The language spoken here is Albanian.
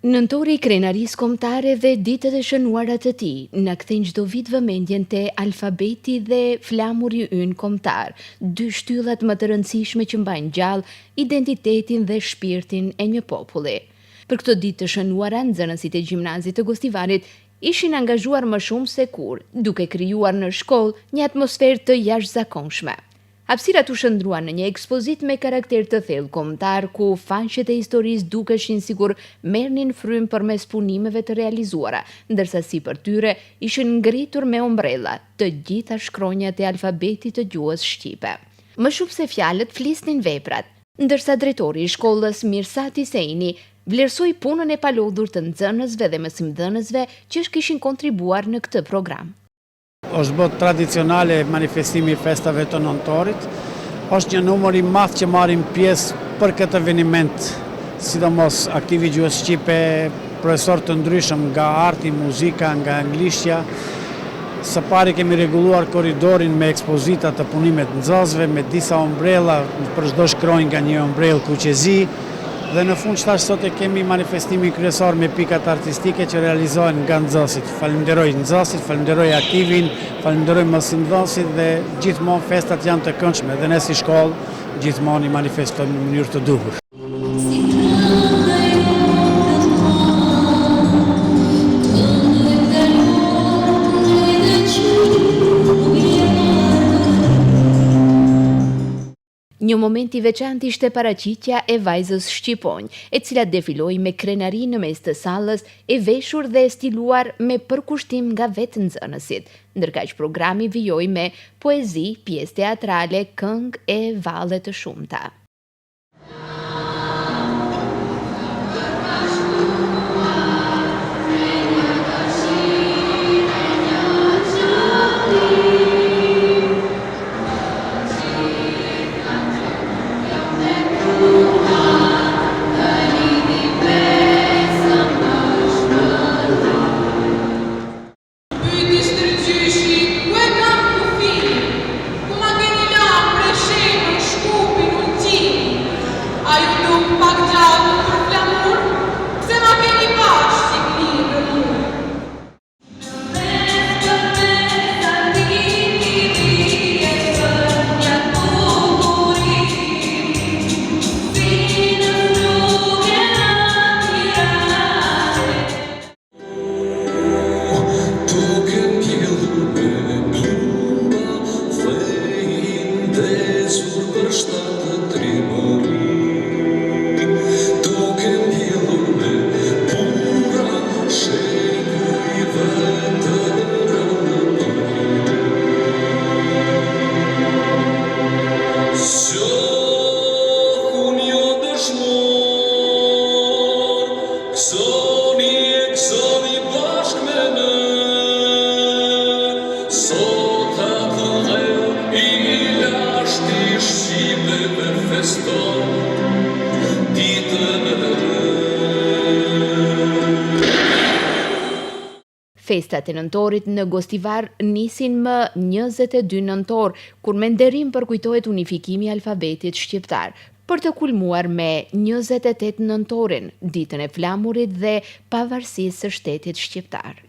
Nëntori i Krenarisë Kombëtare dhe ditët e shënuara të tij na kthejnë çdo vit vëmendjen te alfabeti dhe flamuri ynë kombëtar, dy shtyllat më të rëndësishme që mbajnë gjallë identitetin dhe shpirtin e një populli. Për këtë ditë të shënuara, nxënësit e gjimnazit të Gostivarit ishin angazhuar më shumë se kur, duke krijuar në shkollë një atmosferë të jashtëzakonshme. Hapësirat u shndruan në një ekspozit me karakter të thellë kombëtar, ku faqet e historisë dukeshin sikur merrnin frymë përmes punimeve të realizuara, ndërsa sipër tyre ishin ngritur me ombrella të gjitha shkronjat e alfabetit të gjuhës shqipe. Më shumë se fjalët flisnin veprat, ndërsa drejtori i shkollës Mirsati Seini vlerësoi punën e palodhur të nxënësve dhe mësimdhënësve që kishin kontribuar në këtë program. Është botë tradicionale manifestimi i festave të nëntorit. Është një numër i madh që marrin pjesë për këtë eveniment, sidomos aktivi gjuhës shqipe, profesorë të ndryshëm nga arti, muzika, nga anglishtja. Së pari kemi rregulluar korridorin me ekspozita të punimit nxënësve, me disa ombrella për çdo shkronjë nga një ombrellë kuqezi. Dhe në fund qëtash sot e kemi manifestimin kryesor me pikat artistike që realizohen nga nxënësit. Falenderoj nxënësit, falenderoj aktivin, falenderoj mësimdhënësit dhe gjithmonë festat janë të këndshme dhe ne si shkollë gjithmonë i manifestojmë në mënyrë të duhur. Një moment i veçantë ishte paraqitja e vajzës shqiponjë, e cila defiloi me krenari në mes të sallës, e veshur dhe stiluar me përkushtim nga vetë nxënësit, ndërkaq programi vijoi me poezi, pjesë teatrale, këngë e valle të shumta. Festat e nëntorit në Gostivar nisin më 22 nëntor, kur me nderim përkujtohet unifikimi i alfabetit shqiptar, për të kulmuar me 28 nëntorin, ditën e flamurit dhe pavarësisë së shtetit shqiptar.